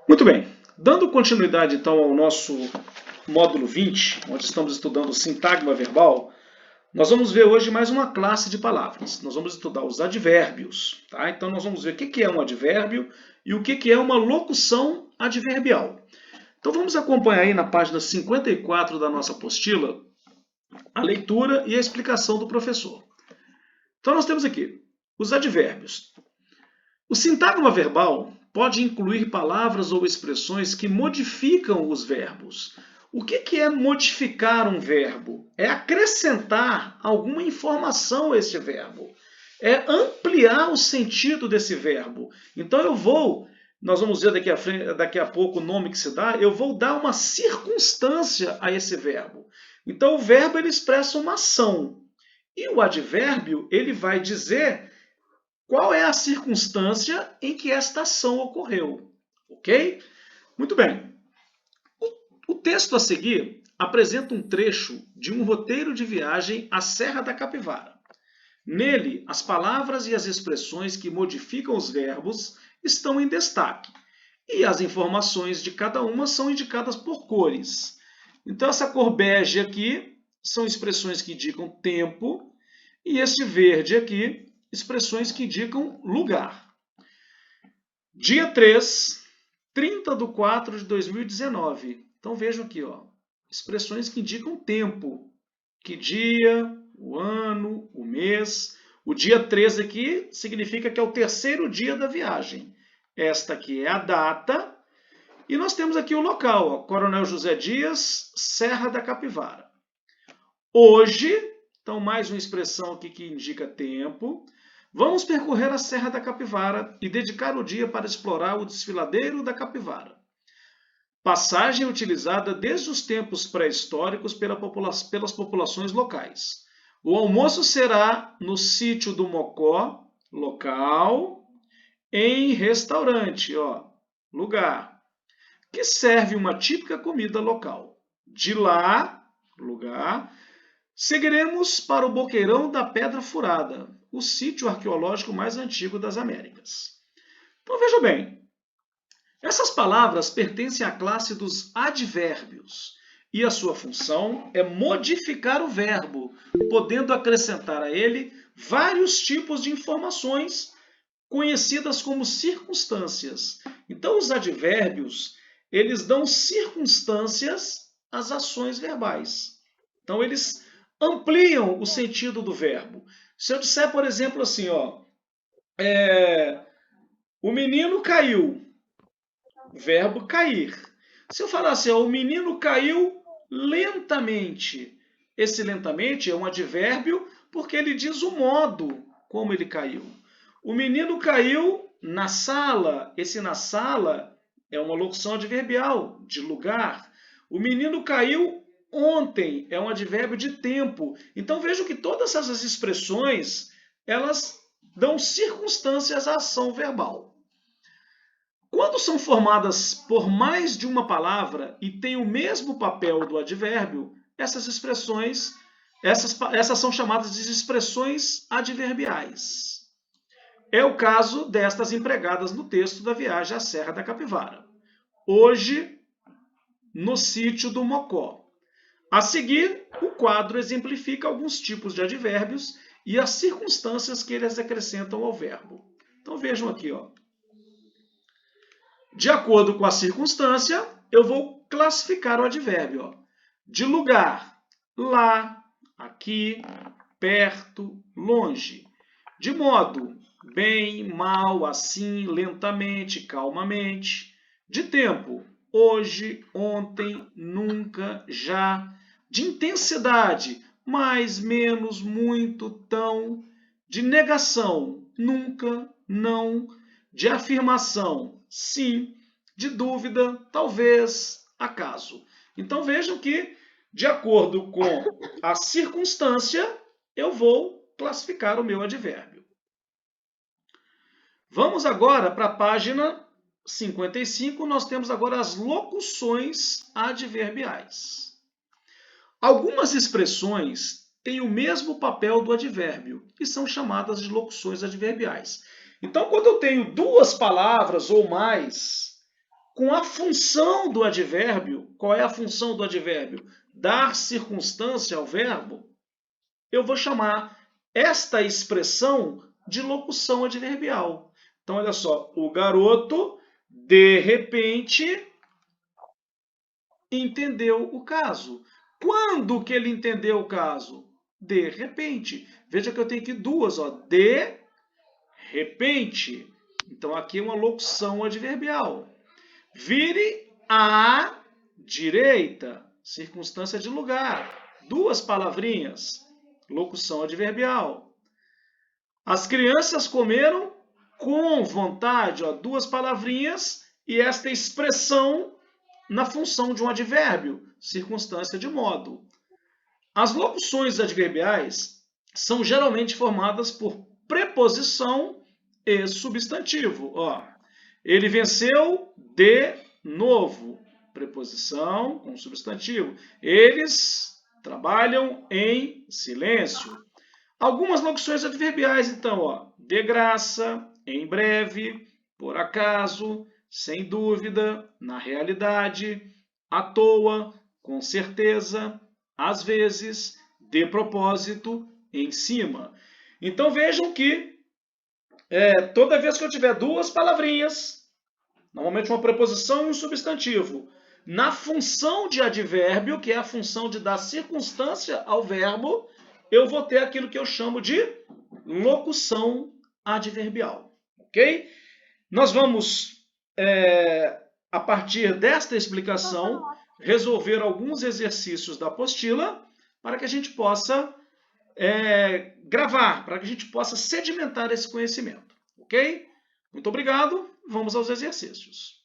Muito bem, dando continuidade então ao nosso módulo 20, onde estamos estudando sintagma verbal, nós vamos ver hoje mais uma classe de palavras. Nós vamos estudar os advérbios, tá? Então nós vamos ver o que é um advérbio e o que é uma locução adverbial. Então vamos acompanhar aí na página 54 da nossa apostila a leitura e a explicação do professor. Então nós temos aqui os advérbios. O sintagma verbal pode incluir palavras ou expressões que modificam os verbos. O que é modificar um verbo? É acrescentar alguma informação a esse verbo. É ampliar o sentido desse verbo. Então nós vamos ver daqui a pouco o nome que se dá, eu vou dar uma circunstância a esse verbo. Então o verbo ele expressa uma ação. E o advérbio ele vai dizer qual é a circunstância em que esta ação ocorreu, ok? Muito bem. O texto a seguir apresenta um trecho de um roteiro de viagem à Serra da Capivara. Nele, as palavras e as expressões que modificam os verbos estão em destaque, e as informações de cada uma são indicadas por cores. Então, essa cor bege aqui são expressões que indicam tempo, e esse verde aqui expressões que indicam lugar. Dia 3, 30/4/2019. Então vejam aqui, ó, expressões que indicam tempo. Que dia, o ano, o mês. O dia 3 aqui significa que é o terceiro dia da viagem. Esta aqui é a data. E nós temos aqui o local, ó, Coronel José Dias, Serra da Capivara. Hoje, então mais uma expressão aqui que indica tempo. Vamos percorrer a Serra da Capivara e dedicar o dia para explorar o desfiladeiro da Capivara. Passagem utilizada desde os tempos pré-históricos pelas populações locais. O almoço será no sítio do Mocó, local, em restaurante, ó, lugar, que serve uma típica comida local. De lá, lugar, seguiremos para o Boqueirão da Pedra Furada, o sítio arqueológico mais antigo das Américas. Então veja bem, essas palavras pertencem à classe dos advérbios e a sua função é modificar o verbo, podendo acrescentar a ele vários tipos de informações conhecidas como circunstâncias. Então os advérbios, eles dão circunstâncias às ações verbais. Então eles ampliam o sentido do verbo. Se eu disser, por exemplo, assim, ó, o menino caiu, verbo cair. Se eu falar assim, ó, o menino caiu lentamente, esse lentamente é um advérbio porque ele diz o modo como ele caiu. O menino caiu na sala, esse na sala é uma locução adverbial de lugar. O menino caiu ontem é um advérbio de tempo. Então vejam que todas essas expressões, elas dão circunstâncias à ação verbal. Quando são formadas por mais de uma palavra e têm o mesmo papel do advérbio, essas expressões, essas são chamadas de expressões adverbiais. É o caso destas empregadas no texto da viagem à Serra da Capivara. Hoje, no sítio do Mocó. A seguir, o quadro exemplifica alguns tipos de advérbios e as circunstâncias que eles acrescentam ao verbo. Então vejam aqui, ó. De acordo com a circunstância, eu vou classificar o advérbio. Ó. De lugar, lá, aqui, perto, longe. De modo, bem, mal, assim, lentamente, calmamente. De tempo, hoje, ontem, nunca, já. De intensidade, mais, menos, muito, tão. De negação, nunca, não. De afirmação, sim. De dúvida, talvez, acaso. Então vejam que, de acordo com a circunstância, eu vou classificar o meu advérbio. Vamos agora para a página 55, nós temos agora as locuções adverbiais. Algumas expressões têm o mesmo papel do advérbio e são chamadas de locuções adverbiais. Então, quando eu tenho duas palavras ou mais com a função do advérbio. Qual é a função do advérbio? Dar circunstância ao verbo. Eu vou chamar esta expressão de locução adverbial. Então, olha só, o garoto, de repente, entendeu o caso. Quando que ele entendeu o caso? De repente. Veja que eu tenho aqui duas, ó, de repente. Então, aqui é uma locução adverbial. Vire à direita, circunstância de lugar. Duas palavrinhas, locução adverbial. As crianças comeram com vontade, ó, duas palavrinhas e esta expressão na função de um advérbio, circunstância de modo. As locuções adverbiais são geralmente formadas por preposição e substantivo. Ó, ele venceu de novo, preposição com substantivo. Eles trabalham em silêncio. Algumas locuções adverbiais, então, ó, de graça, em breve, por acaso, sem dúvida, na realidade, à toa, com certeza, às vezes, de propósito, em cima. Então vejam que toda vez que eu tiver duas palavrinhas, normalmente uma preposição e um substantivo, na função de advérbio, que é a função de dar circunstância ao verbo, eu vou ter aquilo que eu chamo de locução adverbial. Ok? Nós vamos, a partir desta explicação, resolver alguns exercícios da apostila para que a gente possa gravar, para que a gente possa sedimentar esse conhecimento. Ok? Muito obrigado. Vamos aos exercícios.